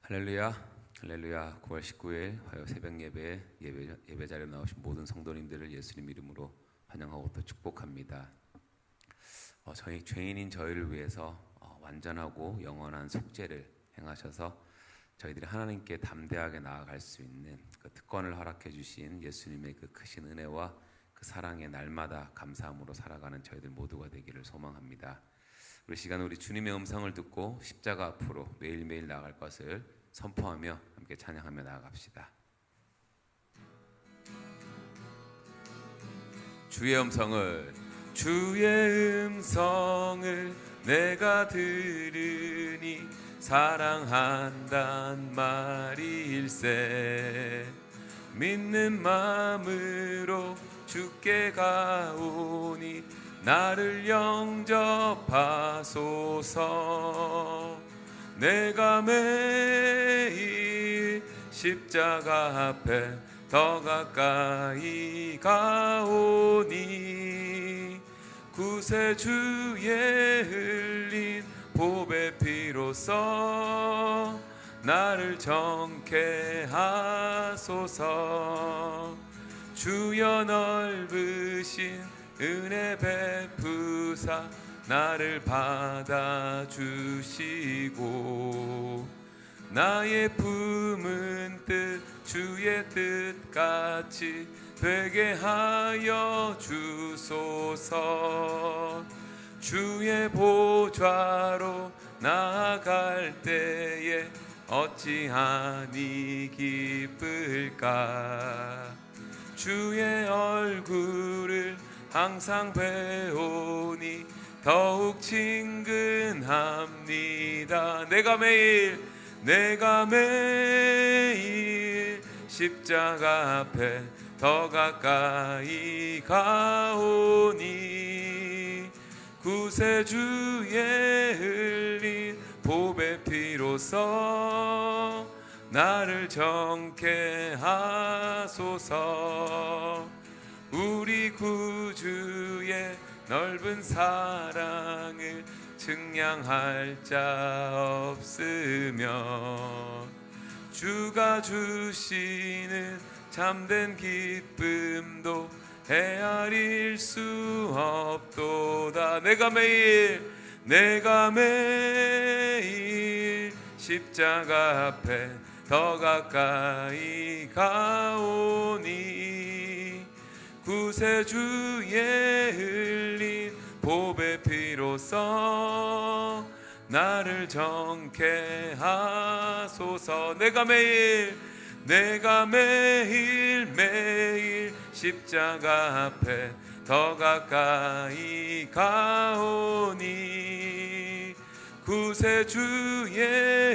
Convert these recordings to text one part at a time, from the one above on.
할렐루야, 할렐루야. 9월 19일 화요 새벽 예배 자리에 나오신 모든 성도님들을 예수님 이름으로 환영하고 또 축복합니다. 저희 죄인인 저희를 위해서 완전하고 영원한 속죄를 행하셔서 저희들이 하나님께 담대하게 나아갈 수 있는 그 특권을 허락해 주신 예수님의 그 크신 은혜와 그 사랑에 날마다 감사함으로 살아가는 저희들 모두가 되기를 소망합니다. 우리 시간 우리 주님의 음성을 듣고 십자가 앞으로 매일매일 나아갈 것을 선포하며 함께 찬양하며 나아갑시다. 주의 음성을 내가 들으니 사랑한단 말일세. 믿는 마음으로 주께 가오니 나를 영접하소서. 내가 매일 십자가 앞에 더 가까이 가오니 구세주의 흘린 보배 피로써 나를 정케 하소서. 주여 넓으신 은혜 베푸사 나를 받아주시고 나의 품은 뜻 주의 뜻같이 되게 하여 주소서. 주의 보좌로 나아갈 때에 어찌하니 기쁠까. 주의 얼굴을 항상 배우니 더욱 친근합니다. 내가 매일 십자가 앞에 더 가까이 가오니 구세주의 흘린 보배 피로써 나를 정케 하소서. 우리 구주의 넓은 사랑을 측량할 자 없으며 주가 주시는 참된 기쁨도 헤아릴 수 없도다. 내가 매일 십자가 앞에 더 가까이 가오니 구세주의 흘린 보배 피로써 나를 정케 하소서. 내가 매일 십자가 앞에 더 가까이 가오니 구세주의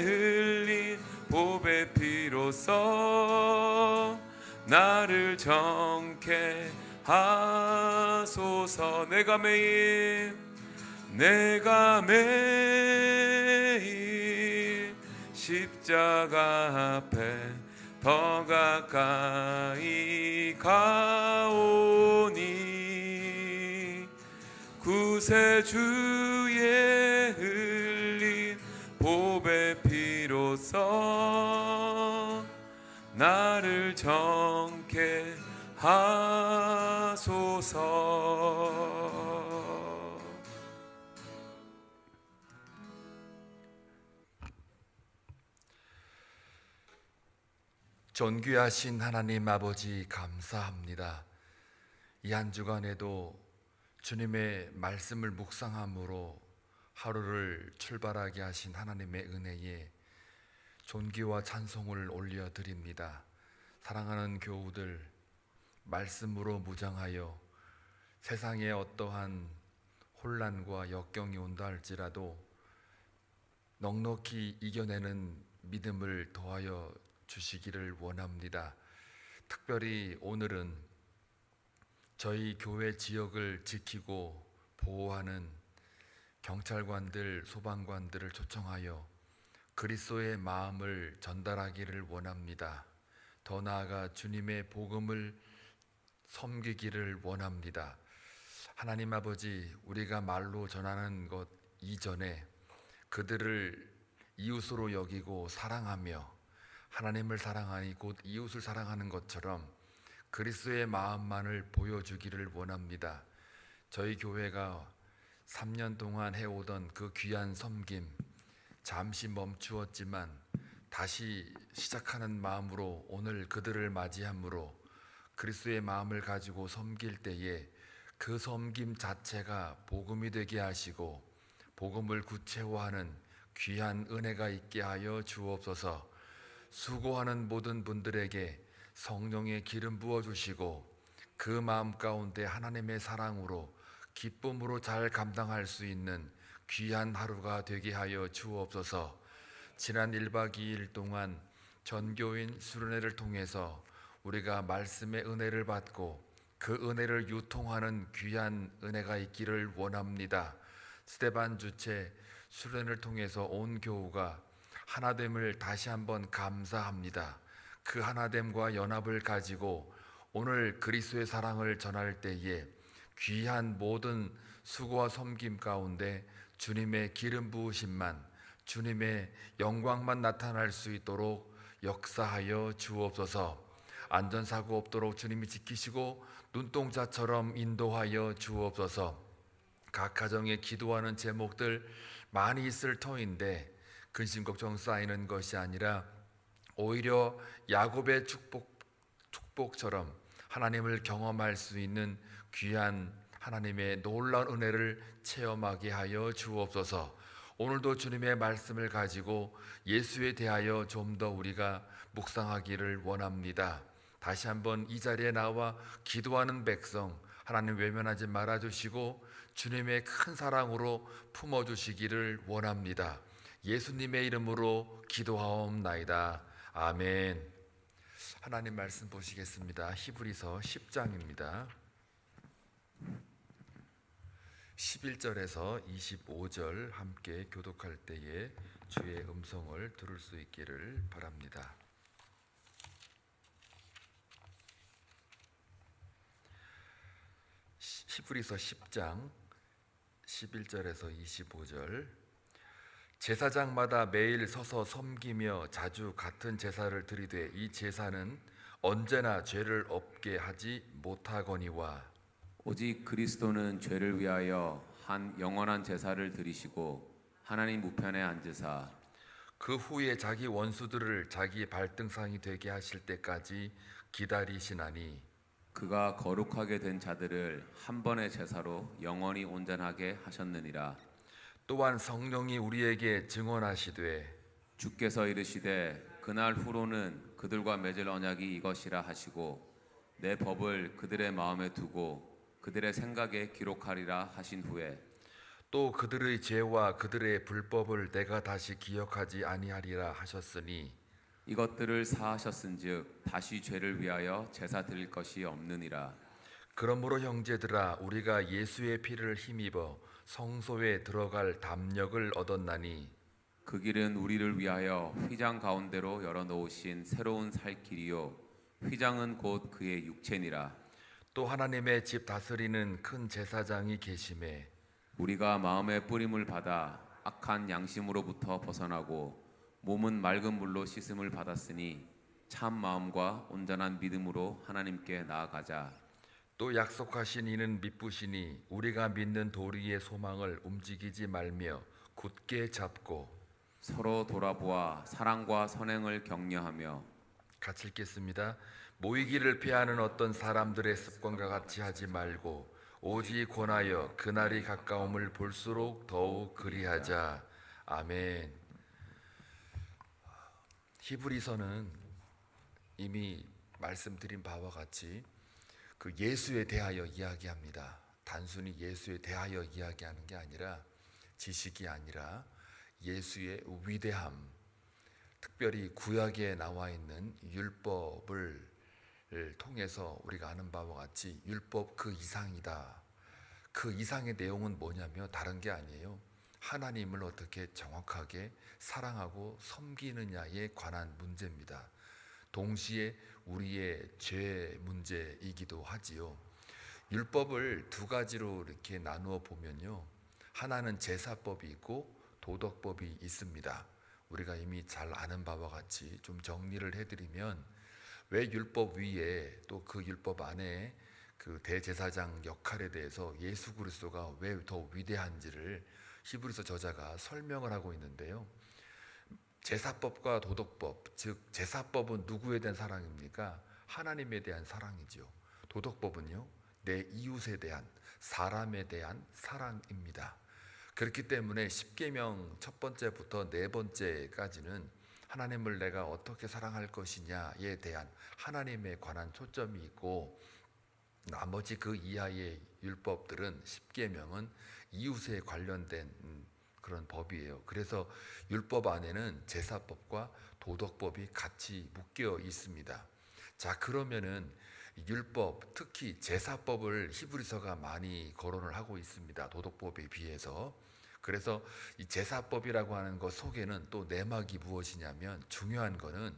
흘린 보배 피로써 나를 정케 하소서. 내가 매일 십자가 앞에 더 가까이 가오니 구세주의 흘린 보배 피로써 나를 정케 하소서. 존귀하신 하나님 아버지 감사합니다. 이 한 주간에도 주님의 말씀을 묵상함으로 하루를 출발하게 하신 하나님의 은혜에 존귀와 찬송을 올려드립니다. 사랑하는 교우들, 말씀으로 무장하여 세상에 어떠한 혼란과 역경이 온다 할지라도 넉넉히 이겨내는 믿음을 더하여 주시기를 원합니다. 특별히 오늘은 저희 교회 지역을 지키고 보호하는 경찰관들, 소방관들을 초청하여 그리스도의 마음을 전달하기를 원합니다. 더 나아가 주님의 복음을 섬기기를 원합니다. 하나님 아버지, 우리가 말로 전하는 것 이전에 그들을 이웃으로 여기고 사랑하며 하나님을 사랑하니 곧 이웃을 사랑하는 것처럼 그리스도의 마음만을 보여주기를 원합니다. 저희 교회가 3년 동안 해오던 그 귀한 섬김 잠시 멈추었지만 다시 시작하는 마음으로 오늘 그들을 맞이함으로 그리스도의 마음을 가지고 섬길 때에 그 섬김 자체가 복음이 되게 하시고 복음을 구체화하는 귀한 은혜가 있게 하여 주옵소서. 수고하는 모든 분들에게 성령의 기름 부어 주시고 그 마음 가운데 하나님의 사랑으로 기쁨으로 잘 감당할 수 있는 귀한 하루가 되게 하여 주옵소서. 지난 1박 2일 동안 전교인 수련회를 통해서 우리가 말씀의 은혜를 받고 그 은혜를 유통하는 귀한 은혜가 있기를 원합니다. 스데반 주체 수련을 통해서 온 교우가 하나됨을 다시 한번 감사합니다. 그 하나됨과 연합을 가지고 오늘 그리스도의 사랑을 전할 때에 귀한 모든 수고와 섬김 가운데 주님의 기름 부으심만, 주님의 영광만 나타날 수 있도록 역사하여 주옵소서. 안전사고 없도록 주님이 지키시고 눈동자처럼 인도하여 주옵소서. 각 가정에 기도하는 제목들 많이 있을 터인데 근심 걱정 쌓이는 것이 아니라 오히려 야곱의 축복처럼 하나님을 경험할 수 있는 귀한 하나님의 놀라운 은혜를 체험하게 하여 주옵소서. 오늘도 주님의 말씀을 가지고 예수에 대하여 좀 더 우리가 묵상하기를 원합니다. 다시 한번 이 자리에 나와 기도하는 백성 하나님 외면하지 말아주시고 주님의 큰 사랑으로 품어주시기를 원합니다. 예수님의 이름으로 기도하옵나이다. 아멘. 하나님 말씀 보시겠습니다. 히브리서 10장입니다. 11절에서 25절 함께 교독할 때에 주의 음성을 들을 수 있기를 바랍니다. 히브리서 10장 11절에서 25절. 제사장마다 매일 서서 섬기며 자주 같은 제사를 드리되 이 제사는 언제나 죄를 없게 하지 못하거니와 오직 그리스도는 죄를 위하여 한 영원한 제사를 드리시고 하나님 우편에 앉으사 그 후에 자기 원수들을 자기 발등상이 되게 하실 때까지 기다리시나니 그가 거룩하게 된 자들을 한 번의 제사로 영원히 온전하게 하셨느니라. 또한 성령이 우리에게 증언하시되 주께서 이르시되 그날 후로는 그들과 맺을 언약이 이것이라 하시고 내 법을 그들의 마음에 두고 그들의 생각에 기록하리라 하신 후에 또 그들의 죄와 그들의 불법을 내가 다시 기억하지 아니하리라 하셨으니 이것들을 사하셨은즉 다시 죄를 위하여 제사 드릴 것이 없느니라. 그러므로 형제들아 우리가 예수의 피를 힘입어 성소에 들어갈 담력을 얻었나니 그 길은 우리를 위하여 휘장 가운데로 열어놓으신 새로운 살 길이요 휘장은 곧 그의 육체니라. 또 하나님의 집 다스리는 큰 제사장이 계심에 우리가 마음의 뿌림을 받아 악한 양심으로부터 벗어나고 몸은 맑은 물로 씻음을 받았으니 참 마음과 온전한 믿음으로 하나님께 나아가자. 또 약속하신 이는 미쁘시니 우리가 믿는 도리의 소망을 움직이지 말며 굳게 잡고 서로 돌아보아 사랑과 선행을 격려하며 같이 읽겠습니다. 모이기를 피하는 어떤 사람들의 습관과 같이 하지 말고 오직 권하여 그날이 가까움을 볼수록 더욱 그리하자. 아멘. 히브리서는 이미 말씀드린 바와 같이 그 예수에 대하여 이야기합니다. 단순히 예수에 대하여 이야기하는 게 아니라 지식이 아니라 예수의 위대함, 특별히 구약에 나와 있는 율법을 통해서 우리가 아는 바와 같이 율법 그 이상이다. 그 이상의 내용은 뭐냐면 다른 게 아니에요. 하나님을 어떻게 정확하게 사랑하고 섬기느냐에 관한 문제입니다. 동시에 우리의 죄 문제이기도 하지요. 율법을 두 가지로 이렇게 나누어 보면요. 하나는 제사법이 있고 도덕법이 있습니다. 우리가 이미 잘 아는 바와 같이 좀 정리를 해드리면, 왜 율법 위에 또 그 율법 안에 그 대제사장 역할에 대해서 예수 그리스도가 왜 더 위대한지를 히브리서 저자가 설명을 하고 있는데요. 제사법과 도덕법, 즉 제사법은 누구에 대한 사랑입니까? 하나님에 대한 사랑이죠. 도덕법은요, 내 이웃에 대한, 사람에 대한 사랑입니다. 그렇기 때문에 십계명 첫 번째부터 네 번째까지는 하나님을 내가 어떻게 사랑할 것이냐에 대한 하나님에 관한 초점이 있고, 나머지 그 이하의 율법들은, 십계명은 이웃에 관련된 그런 법이에요. 그래서 율법 안에는 제사법과 도덕법이 같이 묶여 있습니다. 자, 그러면은 율법, 특히 제사법을 히브리서가 많이 거론을 하고 있습니다. 도덕법에 비해서. 그래서 이 제사법이라고 하는 것 속에는 또 내막이 무엇이냐면, 중요한 거는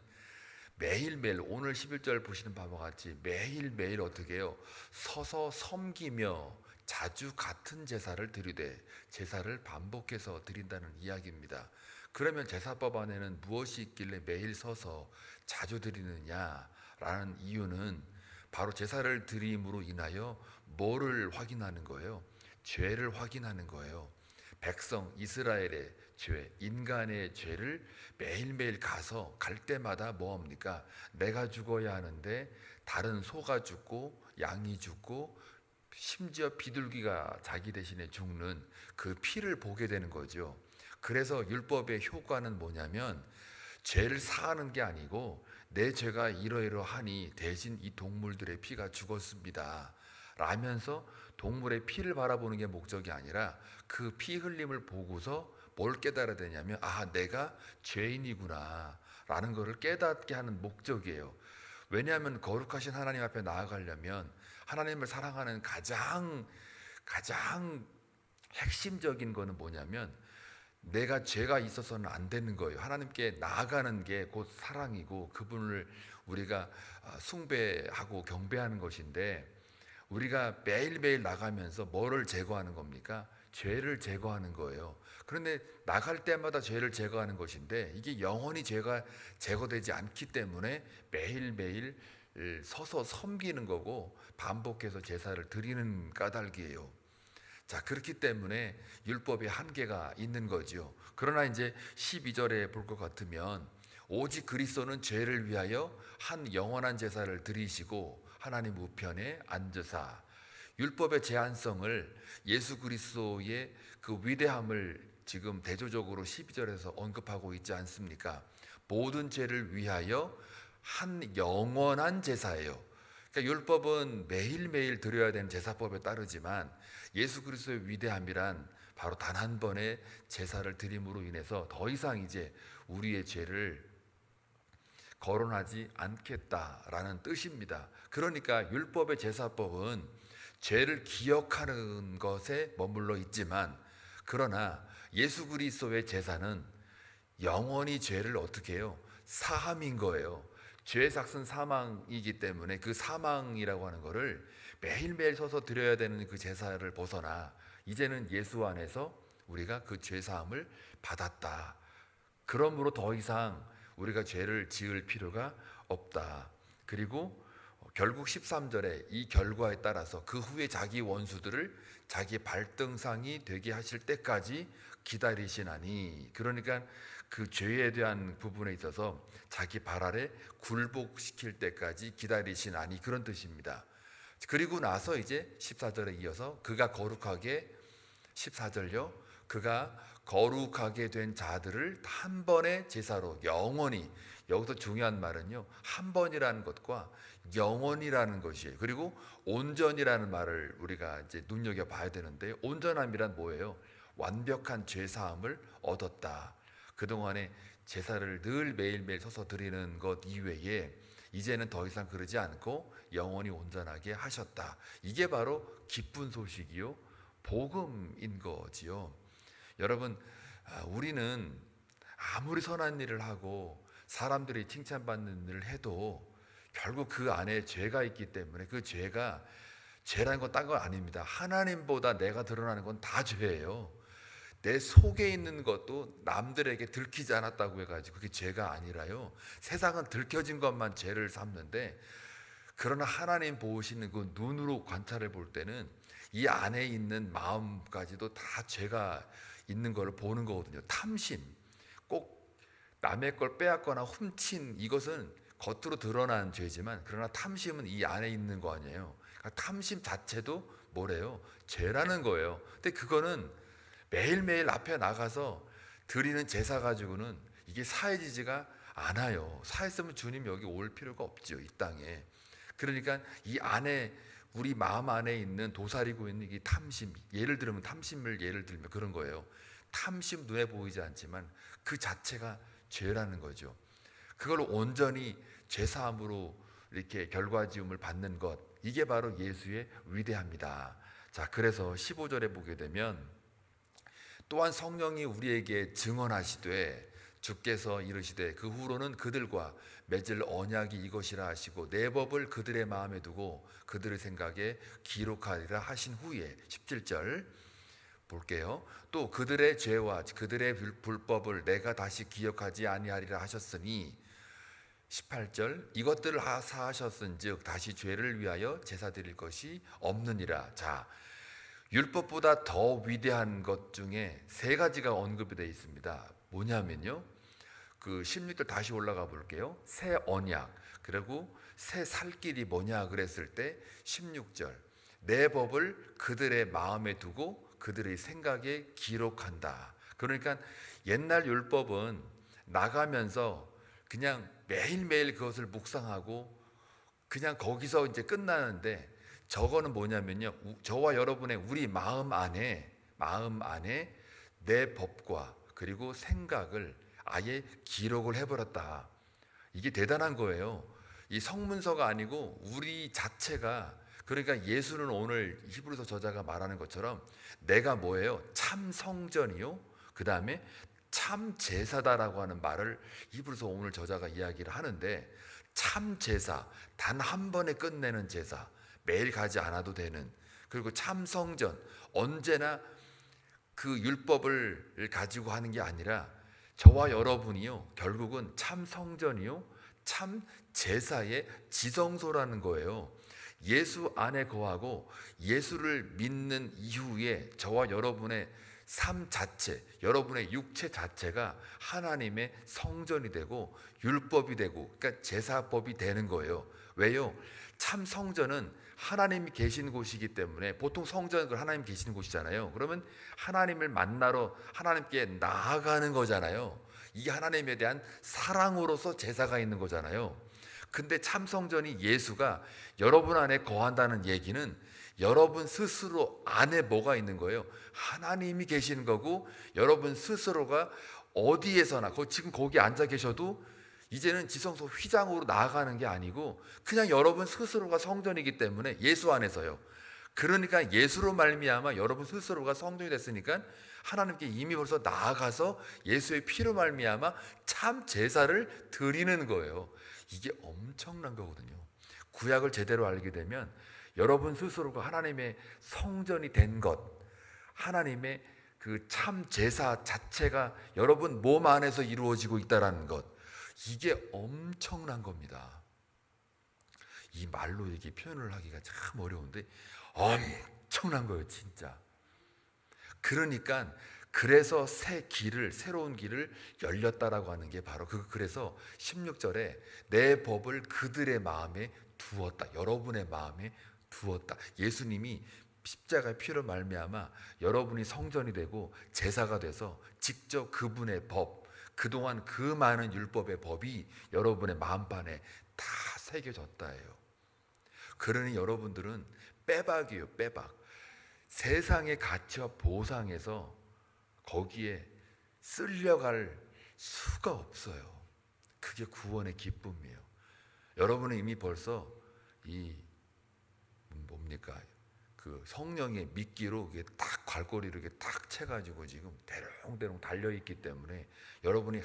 매일매일, 오늘 11절 보시는 바와 같이 매일매일 어떻게 해요? 서서 섬기며 자주 같은 제사를 드리되, 제사를 반복해서 드린다는 이야기입니다. 그러면 제사법 안에는 무엇이 있길래 매일 서서 자주 드리느냐라는 이유는 바로 제사를 드림으로 인하여 뭐를 확인하는 거예요? 죄를 확인하는 거예요. 백성 이스라엘의 죄, 인간의 죄를 매일매일 가서 갈 때마다 뭐합니까? 내가 죽어야 하는데 다른 소가 죽고 양이 죽고 심지어 비둘기가 자기 대신에 죽는 그 피를 보게 되는 거죠. 그래서 율법의 효과는 뭐냐면, 죄를 사하는 게 아니고 내 죄가 이러이러하니 대신 이 동물들의 피가 죽었습니다 라면서 동물의 피를 바라보는 게 목적이 아니라, 그 피 흘림을 보고서 뭘 깨달아야 되냐면, 아, 내가 죄인이구나 라는 것을 깨닫게 하는 목적이에요. 왜냐하면 거룩하신 하나님 앞에 나아가려면 하나님을 사랑하는 가장 핵심적인 거는 뭐냐면, 내가 죄가 있어서는 안 되는 거예요. 하나님께 나아가는 게 곧 사랑이고 그분을 우리가 숭배하고 경배하는 것인데, 우리가 매일매일 나가면서 뭐를 제거하는 겁니까? 죄를 제거하는 거예요. 그런데 나갈 때마다 죄를 제거하는 것인데, 이게 영원히 죄가 제거되지 않기 때문에 매일매일 서서 섬기는 거고 반복해서 제사를 드리는 까닭이에요. 자, 그렇기 때문에 율법의 한계가 있는 거죠. 그러나 이제 12절에 볼 것 같으면, 오직 그리스도는 죄를 위하여 한 영원한 제사를 드리시고 하나님 우편에 앉으사, 율법의 제한성을, 예수 그리스도의 그 위대함을 지금 대조적으로 12절에서 언급하고 있지 않습니까? 모든 죄를 위하여 한 영원한 제사예요. 그러니까 율법은 매일매일 드려야 되는 제사법에 따르지만, 예수 그리스도의 위대함이란 바로 단 한 번의 제사를 드림으로 인해서 더 이상 이제 우리의 죄를 거론하지 않겠다라는 뜻입니다. 그러니까 율법의 제사법은 죄를 기억하는 것에 머물러 있지만, 그러나 예수 그리스도의 제사는 영원히 죄를 어떻게 해요? 사함인 거예요. 죄의 삭은 사망이기 때문에 그 사망이라고 하는 거를 매일매일 서서 드려야 되는 그 제사를 벗어나 이제는 예수 안에서 우리가 그 죄 사함을 받았다. 그러므로 더 이상 우리가 죄를 지을 필요가 없다. 그리고 결국 13절에 이 결과에 따라서 그 후에 자기 원수들을 자기 발등상이 되게 하실 때까지 기다리시나니, 그러니까 그 죄에 대한 부분에 있어서 자기 발 아래 굴복시킬 때까지 기다리시나니, 그런 뜻입니다. 그리고 나서 이제 14절에 이어서 그가 거룩하게, 14절요, 그가 거룩하게 된 자들을 한 번의 제사로 영원히, 여기서 중요한 말은요, 한 번이라는 것과 영원이라는 것이에요. 그리고 온전이라는 말을 우리가 이제 눈여겨봐야 되는데, 온전함이란 뭐예요? 완벽한 죄 사함을 얻었다. 그동안에 제사를 늘 매일매일 서서 드리는 것 이외에 이제는 더 이상 그러지 않고 영원히 온전하게 하셨다. 이게 바로 기쁜 소식이요, 복음인 거지요. 여러분, 우리는 아무리 선한 일을 하고 사람들이 칭찬받는 일을 해도 결국 그 안에 죄가 있기 때문에, 그 죄가, 죄라는 건 딴 건 아닙니다. 하나님보다 내가 드러나는 건 다 죄예요. 내 속에 있는 것도 남들에게 들키지 않았다고 해가지고 그게 죄가 아니라요. 세상은 들켜진 것만 죄를 삼는데, 그러나 하나님 보시는 그 눈으로 관찰해 볼 때는 이 안에 있는 마음까지도 다 죄가 있는 걸 보는 거거든요. 탐심, 꼭 남의 걸 빼앗거나 훔친 이것은 겉으로 드러난 죄지만, 그러나 탐심은 이 안에 있는 거 아니에요. 그러니까 탐심 자체도 뭐래요? 죄라는 거예요. 근데 그거는 매일매일 앞에 나가서 드리는 제사 가지고는 이게 사해지지가 않아요. 사했으면 주님 여기 올 필요가 없죠, 이 땅에. 그러니까 이 안에, 우리 마음 안에 있는 도사리고 있는 이 탐심, 예를 들면 탐심을 예를 들면 그런 거예요. 탐심 눈에 보이지 않지만 그 자체가 죄라는 거죠. 그걸 온전히 죄사함으로 이렇게 결과지음을 받는 것, 이게 바로 예수의 위대합니다. 자, 그래서 15절에 보게 되면, 또한 성령이 우리에게 증언하시되 주께서 이르시되 그 후로는 그들과 맺을 언약이 이것이라 하시고 내 법을 그들의 마음에 두고 그들의 생각에 기록하리라 하신 후에, 17절 볼게요. 또 그들의 죄와 그들의 불법을 내가 다시 기억하지 아니하리라 하셨으니, 18절 이것들을 사하셨은즉 다시 죄를 위하여 제사 드릴 것이 없느니라. 자, 율법보다 더 위대한 것 중에 세 가지가 언급이 되어 있습니다. 뭐냐면요, 그 16절 다시 올라가 볼게요. 새 언약, 그리고 새 살길이 뭐냐 그랬을 때 16절 내 법을 그들의 마음에 두고 그들의 생각에 기록한다. 그러니까 옛날 율법은 나가면서 그냥 매일매일 그것을 묵상하고 그냥 거기서 이제 끝나는데, 저거는 뭐냐면요, 저와 여러분의 우리 마음 안에 내 법과 그리고 생각을 아예 기록을 해버렸다. 이게 대단한 거예요. 이 성문서가 아니고 우리 자체가, 그러니까 예수는 오늘 히브리서 저자가 말하는 것처럼 내가 뭐예요? 참 성전이요, 그 다음에 참 제사다라고 하는 말을 히브리서 오늘 저자가 이야기를 하는데, 참 제사, 단 한 번에 끝내는 제사, 매일 가지 않아도 되는, 그리고 참 성전, 언제나 그 율법을 가지고 하는 게 아니라 저와 여러분이요, 결국은 참 성전이요, 참 제사의 지성소라는 거예요. 예수 안에 거하고 예수를 믿는 이후에 저와 여러분의 삶 자체, 여러분의 육체 자체가 하나님의 성전이 되고 율법이 되고, 그러니까 제사법이 되는 거예요. 왜요? 참 성전은 하나님이 계신 곳이기 때문에, 보통 성전은 하나님 계시는 곳이잖아요. 그러면 하나님을 만나러 하나님께 나아가는 거잖아요. 이게 하나님에 대한 사랑으로서 제사가 있는 거잖아요. 근데 참 성전이 예수가 여러분 안에 거한다는 얘기는 여러분 스스로 안에 뭐가 있는 거예요? 하나님이 계시는 거고, 여러분 스스로가 어디에서나 지금 거기 앉아 계셔도 이제는 지성소 휘장으로 나아가는 게 아니고 그냥 여러분 스스로가 성전이기 때문에, 예수 안에서요. 그러니까 예수로 말미암아 여러분 스스로가 성전이 됐으니까 하나님께 이미 벌써 나아가서 예수의 피로 말미암아 참 제사를 드리는 거예요. 이게 엄청난 거거든요. 구약을 제대로 알게 되면 여러분 스스로가 하나님의 성전이 된 것, 하나님의 그 참 제사 자체가 여러분 몸 안에서 이루어지고 있다는 것, 이게 엄청난 겁니다. 이 말로 이렇게 표현을 하기가 참 어려운데 엄청난 거예요, 진짜. 그러니까 그래서 새로운 길을 열렸다라고 하는 게 바로 그래서 16절에 내 법을 그들의 마음에 두었다. 여러분의 마음에 두었다. 예수님이 십자가의 피로 말미암아 여러분이 성전이 되고 제사가 돼서 직접 그분의 법, 그동안 그 많은 율법의 법이 여러분의 마음판에 다 새겨졌다예요. 그러니 여러분들은 빼박이에요, 빼박. 세상의 가치와 보상에서 거기에 쓸려갈 수가 없어요. 그게 구원의 기쁨이에요. 여러분은 이미 벌써 이 뭡니까? 그 성령의 미끼로 이게 딱 괄꼬리를 이렇게 딱 채가지고 지금 대롱대롱 달려 있기 때문에 여러분이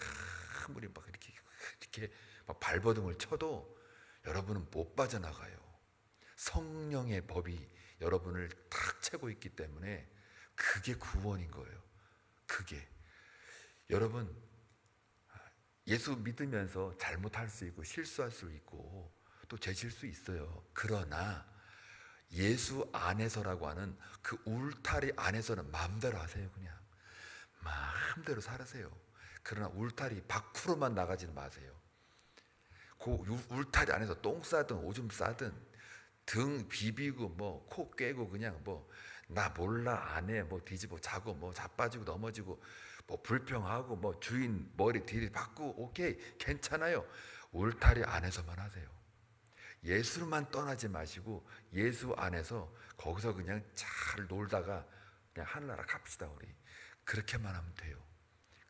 아무리 막 이렇게 막 발버둥을 쳐도 여러분은 못 빠져나가요. 성령의 법이 여러분을 탁 채고 있기 때문에 그게 구원인 거예요. 그게 여러분, 예수 믿으면서 잘못할 수 있고 실수할 수 있고 또 죄질 수 있어요. 그러나 예수 안에서라고 하는 그 울타리 안에서는 마음대로 하세요. 그냥 마음대로 살으세요. 그러나 울타리 밖으로만 나가지는 마세요. 그 울타리 안에서 똥 싸든 오줌 싸든 등 비비고 뭐 코 꿰고 그냥 뭐 나 몰라 안 해 뭐 뒤집어 자고 뭐 자빠지고 넘어지고 뭐 불평하고 뭐 주인 머리 들이받고 오케이 괜찮아요. 울타리 안에서만 하세요. 예수만 떠나지 마시고 예수 안에서 거기서 그냥 잘 놀다가 그냥 하늘나라 갑시다. 우리 그렇게만 하면 돼요.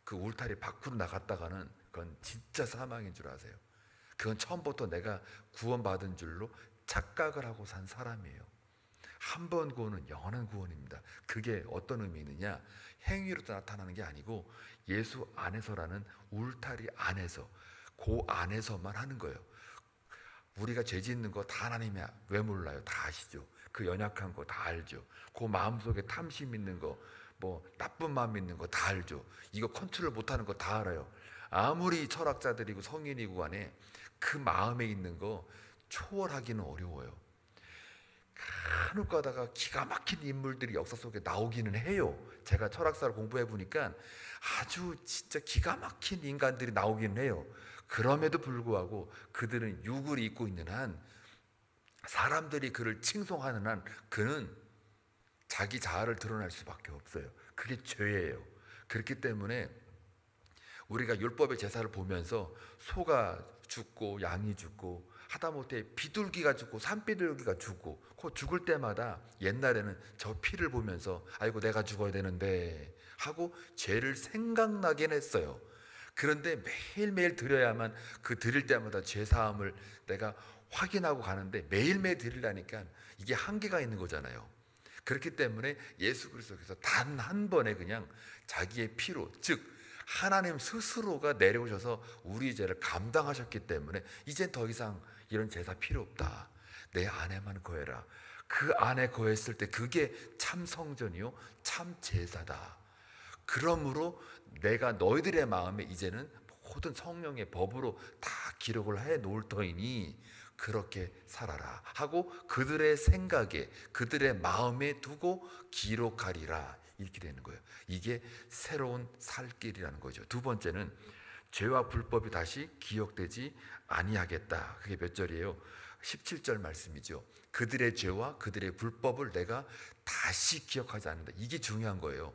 그 울타리 밖으로 나갔다가는 그건 진짜 사망인 줄 아세요. 그건 처음부터 내가 구원받은 줄로 착각을 하고 산 사람이에요. 한 번 구원은 영원한 구원입니다. 그게 어떤 의미 있느냐, 행위로 나타나는 게 아니고 예수 안에서라는 울타리 안에서, 그 안에서만 하는 거예요. 우리가 죄 짓는 거 다 하나님이 왜 몰라요? 다 아시죠. 그 연약한 거 다 알죠. 그 마음속에 탐심 있는 거, 뭐 나쁜 마음 있는 거 다 알죠. 이거 컨트롤 못하는 거 다 알아요. 아무리 철학자들이고 성인이고 간에 그 마음에 있는 거 초월하기는 어려워요. 간혹 가다가 기가 막힌 인물들이 역사 속에 나오기는 해요. 제가 철학사를 공부해 보니까 아주 진짜 기가 막힌 인간들이 나오기는 해요. 그럼에도 불구하고 그들은 육을 입고 있는 한, 사람들이 그를 칭송하는 한 그는 자기 자아를 드러낼 수밖에 없어요. 그게 죄예요. 그렇기 때문에 우리가 율법의 제사를 보면서 소가 죽고 양이 죽고 하다못해 비둘기가 죽고 산비둘기가 죽고 그 죽을 때마다 옛날에는 저 피를 보면서 아이고 내가 죽어야 되는데 하고 죄를 생각나긴 했어요. 그런데 매일매일 드려야만 그 드릴 때마다 죄사함을 내가 확인하고 가는데 매일매일 드리려니까 이게 한계가 있는 거잖아요. 그렇기 때문에 예수 그리스도께서 단 한 번에 그냥 자기의 피로, 즉 하나님 스스로가 내려오셔서 우리 죄를 감당하셨기 때문에 이젠 더 이상 이런 제사 필요 없다. 내 안에만 거해라. 그 안에 거했을 때 그게 참 성전이요 참 제사다. 그러므로 내가 너희들의 마음에 이제는 모든 성령의 법으로 다 기록을 해 놓을 터이니 그렇게 살아라 하고 그들의 생각에 그들의 마음에 두고 기록하리라, 이렇게 되는 거예요. 이게 새로운 살 길이라는 거죠. 두 번째는 죄와 불법이 다시 기억되지 아니하겠다. 그게 몇 절이에요? 17절 말씀이죠. 그들의 죄와 그들의 불법을 내가 다시 기억하지 않는다. 이게 중요한 거예요.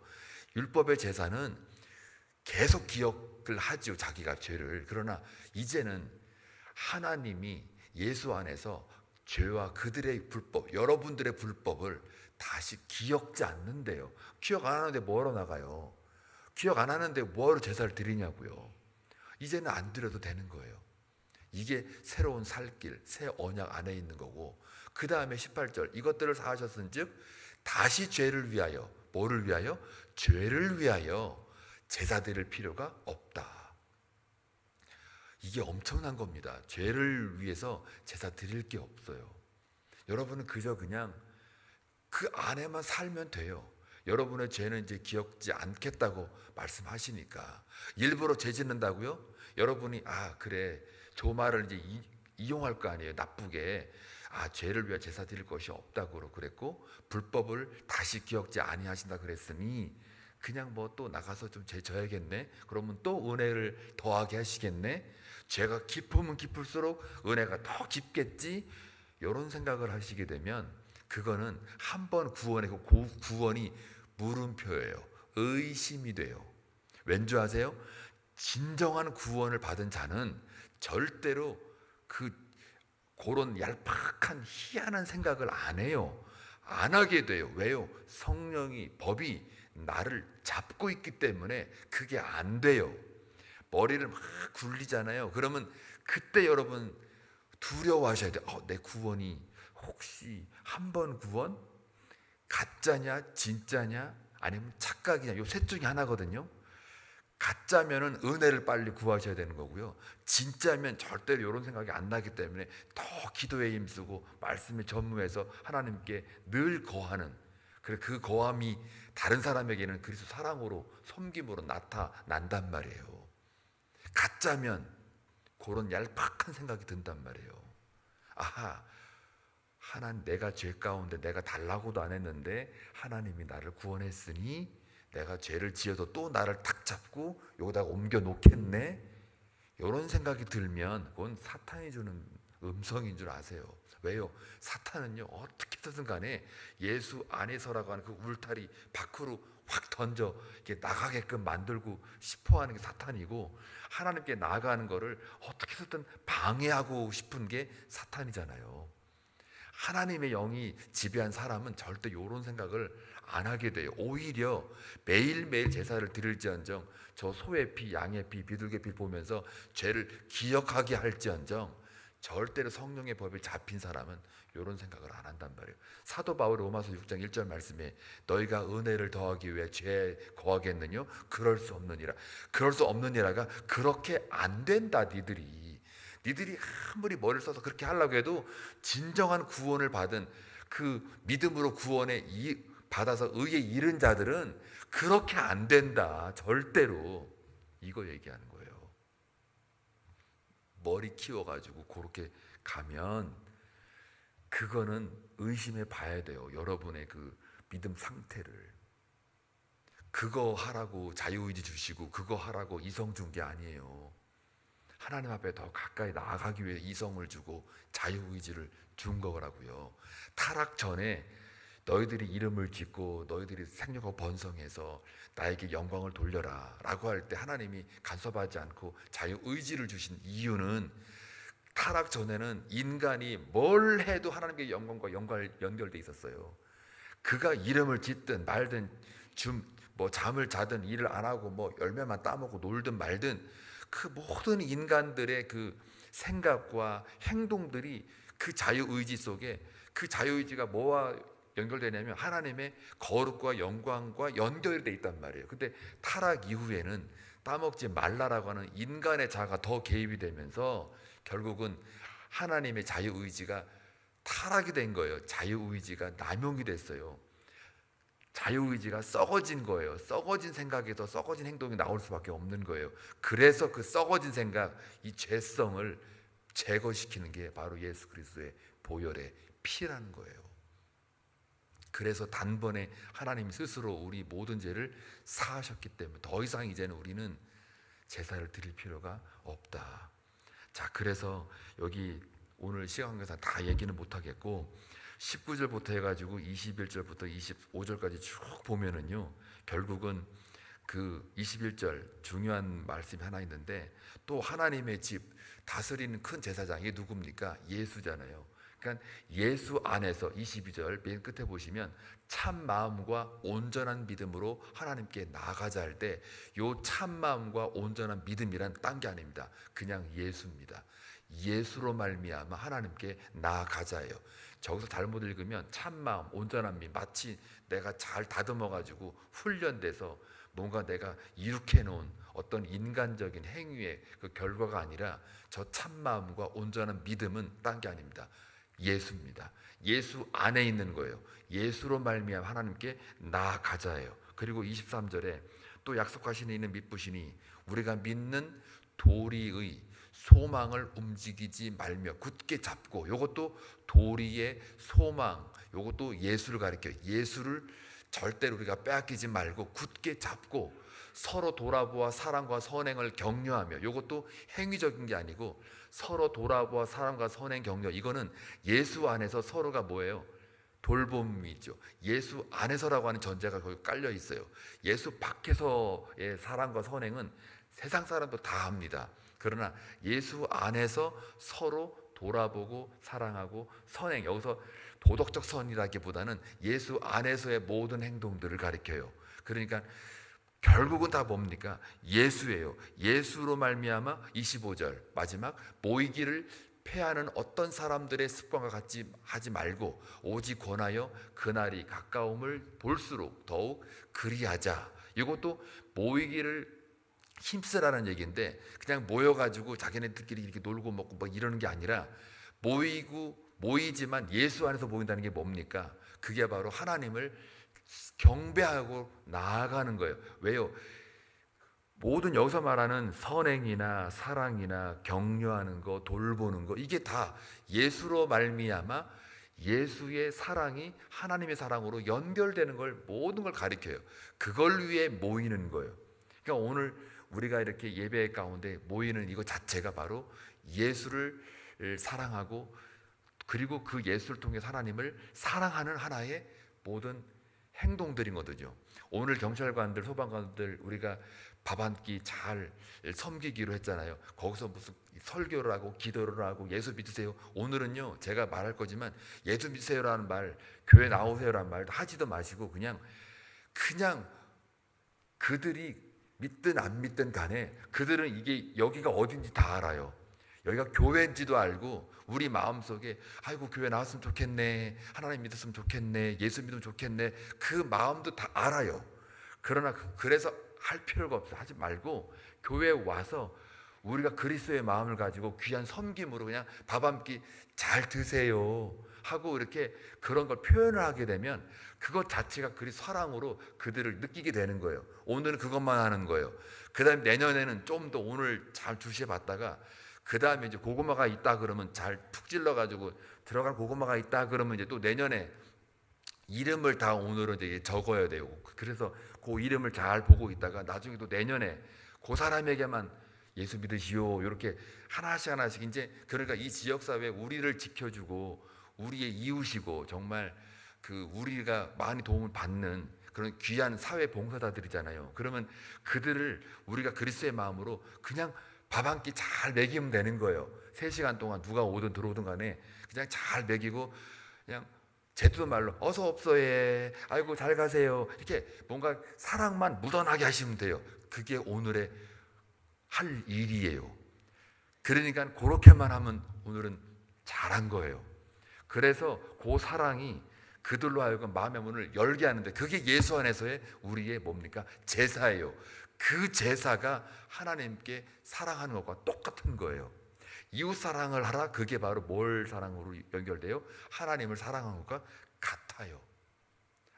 율법의 제사는 계속 기억을 하죠, 자기가 죄를. 그러나 이제는 하나님이 예수 안에서 죄와 그들의 불법, 여러분들의 불법을 다시 기억지 않는데요. 기억 안 하는데 뭐하러 나가요? 기억 안 하는데 뭐하러 제사를 드리냐고요. 이제는 안 드려도 되는 거예요. 이게 새로운 살길, 새 언약 안에 있는 거고, 그 다음에 18절 이것들을 사하셨은 즉 다시 죄를 위하여, 뭐를 위하여? 죄를 위하여 제사 드릴 필요가 없다. 이게 엄청난 겁니다. 죄를 위해서 제사 드릴 게 없어요. 여러분은 그저 그냥 그 안에만 살면 돼요. 여러분의 죄는 이제 기억지 않겠다고 말씀하시니까 일부러 죄 짓는다고요? 여러분이 그래 저 말을 이제 이용할 거 아니에요. 나쁘게 죄를 위해 제사 드릴 것이 없다고 그랬고 불법을 다시 기억지 아니하신다 그랬으니 그냥 뭐 또 나가서 좀 죄 져야겠네. 그러면 또 은혜를 더하게 하시겠네. 죄가 깊으면 깊을수록 은혜가 더 깊겠지. 이런 생각을 하시게 되면 그거는 한 번 구원의 그 구원이 물음표예요. 의심이 돼요. 왠지 아세요? 진정한 구원을 받은 자는 절대로 그런 얄팍한 희한한 생각을 안 해요. 안 하게 돼요. 왜요? 성령이, 법이 나를 잡고 있기 때문에 그게 안 돼요. 머리를 막 굴리잖아요. 그러면 그때 여러분 두려워하셔야 돼요. 내 구원이 혹시 한 번 구원? 가짜냐 진짜냐 아니면 착각이냐, 요 셋 중에 하나거든요. 가짜면은 은혜를 빨리 구하셔야 되는 거고요. 진짜면 절대로 이런 생각이 안 나기 때문에 더 기도에 힘쓰고 말씀에 전무해서 하나님께 늘 거하는 그래 그 거함이 다른 사람에게는 그리스도 사랑으로 섬김으로 나타난단 말이에요. 가짜면 그런 얄팍한 생각이 든단 말이에요. 아하, 하나님, 내가 죄 가운데 내가 달라고도 안 했는데 하나님이 나를 구원했으니 내가 죄를 지어도 또 나를 탁 잡고 여기다가 옮겨 놓겠네, 이런 생각이 들면 그건 사탄이 주는 음성인 줄 아세요. 왜요? 사탄은요, 어떻게 해서든 간에 예수 안에서라고 하는 그 울타리 밖으로 확 던져 이게 나가게끔 만들고 싶어 하는 게 사탄이고, 하나님께 나아가는 거를 어떻게 해서든 방해하고 싶은 게 사탄이잖아요. 하나님의 영이 지배한 사람은 절대 이런 생각을 안 하게 돼요. 오히려 매일매일 제사를 드릴지언정 저 소의 피, 양의 피, 비둘기 피 보면서 죄를 기억하게 할지언정 절대로 성령의 법에 잡힌 사람은 이런 생각을 안 한단 말이에요. 사도 바울이 로마서 6장 1절 말씀에 너희가 은혜를 더하기 위해 죄에 거하겠느냐? 그럴 수 없느니라. 그럴 수 없느니라가 그렇게 안 된다. 니들이 아무리 머리를 써서 그렇게 하려고 해도 진정한 구원을 받은 그 믿음으로 구원에 받아서 의에 이른 자들은 그렇게 안 된다. 절대로. 이거 얘기하는 거예요. 머리 키워가지고 그렇게 가면 그거는 의심해 봐야 돼요. 여러분의 그 믿음 상태를. 그거 하라고 자유의지 주시고 그거 하라고 이성 준 게 아니에요. 하나님 앞에 더 가까이 나아가기 위해 이성을 주고 자유의지를 준 거라고요. 타락 전에 너희들이 이름을 짓고 너희들이 생육하고 번성해서 나에게 영광을 돌려라 라고 할 때 하나님이 간섭하지 않고 자유의지를 주신 이유는, 타락 전에는 인간이 뭘 해도 하나님께 영광과 연결돼 있었어요. 그가 이름을 짓든 말든 잠을 자든 일을 안 하고 열매만 따먹고 놀든 말든 그 모든 인간들의 그 생각과 행동들이 그 자유의지 속에, 그 자유의지가 뭐와 연결되냐면 하나님의 거룩과 영광과 연결이 돼 있단 말이에요. 근데 타락 이후에는 따먹지 말라라고 하는 인간의 자아가 더 개입이 되면서 결국은 하나님의 자유의지가 타락이 된 거예요. 자유의지가 남용이 됐어요. 자유의지가 썩어진 거예요. 썩어진 생각에서 썩어진 행동이 나올 수밖에 없는 거예요. 그래서 그 썩어진 생각, 이 죄성을 제거시키는 게 바로 예수 그리스도의 보혈의 피라는 거예요. 그래서 단번에 하나님 스스로 우리 모든 죄를 사하셨기 때문에 더 이상 이제는 우리는 제사를 드릴 필요가 없다. 자, 그래서 여기 오늘 시간 관계상 다 얘기는 못하겠고 19절부터 해가지고 21절부터 25절까지 쭉 보면은요, 결국은 그 21절 중요한 말씀이 하나 있는데, 또 하나님의 집 다스리는 큰 제사장이 누굽니까? 예수잖아요. 그러니까 예수 안에서 22절 맨 끝에 보시면 참 마음과 온전한 믿음으로 하나님께 나아가자 할 때, 요 참 마음과 온전한 믿음이란 딴 게 아닙니다. 그냥 예수입니다. 예수로 말미암아 하나님께 나아가자예요. 저기서 잘못 읽으면 참마음, 온전한 믿음, 마치 내가 잘 다듬어가지고 훈련돼서 뭔가 내가 이룩해 놓은 어떤 인간적인 행위의 그 결과가 아니라 저 참마음과 온전한 믿음은 딴 게 아닙니다. 예수입니다. 예수 안에 있는 거예요. 예수로 말미암아 하나님께 나아가자예요. 그리고 23절에 또 약속하신 이는 믿으시니 우리가 믿는 도리의 소망을 움직이지 말며 굳게 잡고, 이것도 도리의 소망, 이것도 예수를 가리켜요. 예수를 절대로 우리가 빼앗기지 말고 굳게 잡고 서로 돌아보아 사랑과 선행을 격려하며, 이것도 행위적인 게 아니고 서로 돌아보아 사랑과 선행 격려, 이거는 예수 안에서 서로가 뭐예요? 돌봄이죠. 예수 안에서라고 하는 전제가 거기 깔려 있어요. 예수 밖에서의 사랑과 선행은 세상 사람도 다 합니다. 그러나 예수 안에서 서로 돌아보고 사랑하고 선행, 여기서 도덕적 선이라기보다는 예수 안에서의 모든 행동들을 가리켜요. 그러니까 결국은 다 뭡니까? 예수예요. 예수로 말미암아 25절 마지막 모이기를 패하는 어떤 사람들의 습관과 같이 하지 말고 오직 권하여 그날이 가까움을 볼수록 더욱 그리하자. 이것도 모이기를 힘쓰라는 얘기인데, 그냥 모여가지고 자기네들끼리 이렇게 놀고 먹고 이러는 게 아니라 모이지만 예수 안에서 모인다는 게 뭡니까? 그게 바로 하나님을 경배하고 나아가는 거예요. 왜요? 모든 여기서 말하는 선행이나 사랑이나 격려하는 거, 돌보는 거, 이게 다 예수로 말미암아 예수의 사랑이 하나님의 사랑으로 연결되는 걸, 모든 걸 가리켜요. 그걸 위해 모이는 거예요. 그러니까 오늘 우리가 이렇게 예배 가운데 모이는 이거 자체가 바로 예수를 사랑하고, 그리고 그 예수를 통해 하나님을 사랑하는 하나의 모든 행동들인 거거든요. 오늘 경찰관들, 소방관들 우리가 밥 한 끼 잘 섬기기로 했잖아요. 거기서 무슨 설교를 하고 기도를 하고 예수 믿으세요. 오늘은요, 제가 말할 거지만 예수 믿으세요라는 말, 교회 나오세요라는 말 하지도 마시고 그냥 그들이 믿든 안 믿든 간에 그들은 이게 여기가 어딘지 다 알아요. 여기가 교회인지도 알고, 우리 마음속에 아이고 교회 나왔으면 좋겠네, 하나님 믿었으면 좋겠네, 예수 믿으면 좋겠네, 그 마음도 다 알아요. 그러나 그래서 할 필요가 없어. 하지 말고 교회에 와서 우리가 그리스도의 마음을 가지고 귀한 섬김으로 그냥 밥 한 끼 잘 드세요 하고 이렇게 그런 걸 표현을 하게 되면 그것 자체가 그리스도 사랑으로 그들을 느끼게 되는 거예요. 오늘은 그것만 하는 거예요. 그 다음에 내년에는 좀 더 오늘 잘 주시해 봤다가 그 다음에 이제 고구마가 있다 그러면 잘 푹 찔러가지고 들어갈 고구마가 있다 그러면 이제 또 내년에 이름을 다 오늘은 이제 적어야 돼요. 그래서 그 이름을 잘 보고 있다가 나중에 또 내년에 그 사람에게만 예수 믿으시오 이렇게 하나씩 이제, 그러니까 이 지역사회에 우리를 지켜주고 우리의 이웃이고 정말 그 우리가 많이 도움을 받는 그런 귀한 사회 봉사자들이잖아요. 그러면 그들을 우리가 그리스도의 마음으로 그냥 밥 한 끼 잘 먹이면 되는 거예요. 3시간 동안 누가 오든 들어오든 간에 그냥 잘 먹이고, 그냥 제주도 말로 어서 옵소에, 아이고 잘 가세요, 이렇게 뭔가 사랑만 묻어나게 하시면 돼요. 그게 오늘의 할 일이에요. 그러니까 그렇게만 하면 오늘은 잘한 거예요. 그래서 그 사랑이 그들로 하여금 마음의 문을 열게 하는데, 그게 예수 안에서의 우리의 뭡니까? 제사예요. 그 제사가 하나님께 사랑하는 것과 똑같은 거예요. 이웃 사랑을 하라, 그게 바로 뭘 사랑으로 연결돼요? 하나님을 사랑하는 것과 같아요.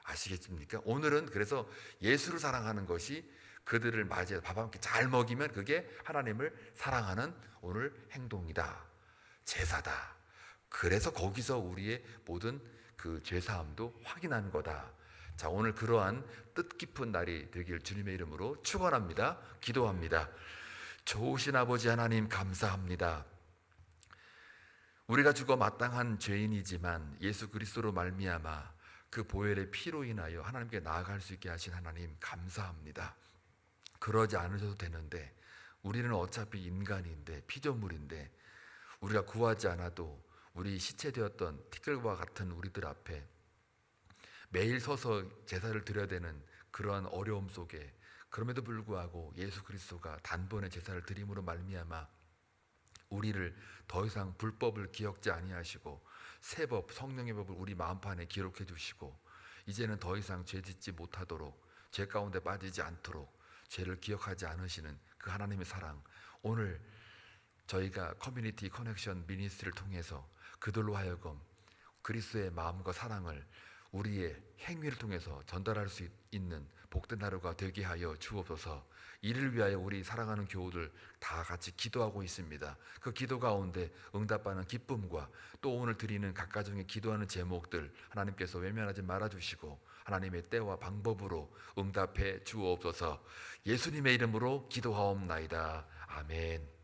아시겠습니까? 오늘은 그래서 예수를 사랑하는 것이 그들을 맞이해서 밥 한 끼 잘 먹이면 그게 하나님을 사랑하는 오늘 행동이다, 제사다. 그래서 거기서 우리의 모든 그 죄사함도 확인하는 거다. 자, 오늘 그러한 뜻깊은 날이 되길 주님의 이름으로 축원합니다. 기도합니다. 좋으신 아버지 하나님, 감사합니다. 우리가 죽어 마땅한 죄인이지만 예수 그리스도로 말미암아 그 보혈의 피로 인하여 하나님께 나아갈 수 있게 하신 하나님, 감사합니다. 그러지 않으셔도 되는데 우리는 어차피 인간인데, 피조물인데, 우리가 구하지 않아도 우리 시체되었던 티끌과 같은 우리들 앞에 매일 서서 제사를 드려야 되는 그러한 어려움 속에, 그럼에도 불구하고 예수 그리스도가 단번에 제사를 드림으로 말미암아 우리를 더 이상 불법을 기억지 아니하시고 새 법, 성령의 법을 우리 마음판에 기록해 주시고, 이제는 더 이상 죄짓지 못하도록, 죄 가운데 빠지지 않도록 죄를 기억하지 않으시는 그 하나님의 사랑, 오늘 저희가 커뮤니티 커넥션 미니스트리를 통해서 그들로 하여금 그리스도의 마음과 사랑을 우리의 행위를 통해서 전달할 수 있는 복된 하루가 되게 하여 주옵소서. 이를 위하여 우리 사랑하는 교우들 다 같이 기도하고 있습니다. 그 기도 가운데 응답받는 기쁨과 또 오늘 드리는 각 가정의 기도하는 제목들 하나님께서 외면하지 말아주시고 하나님의 때와 방법으로 응답해 주옵소서. 예수님의 이름으로 기도하옵나이다. 아멘.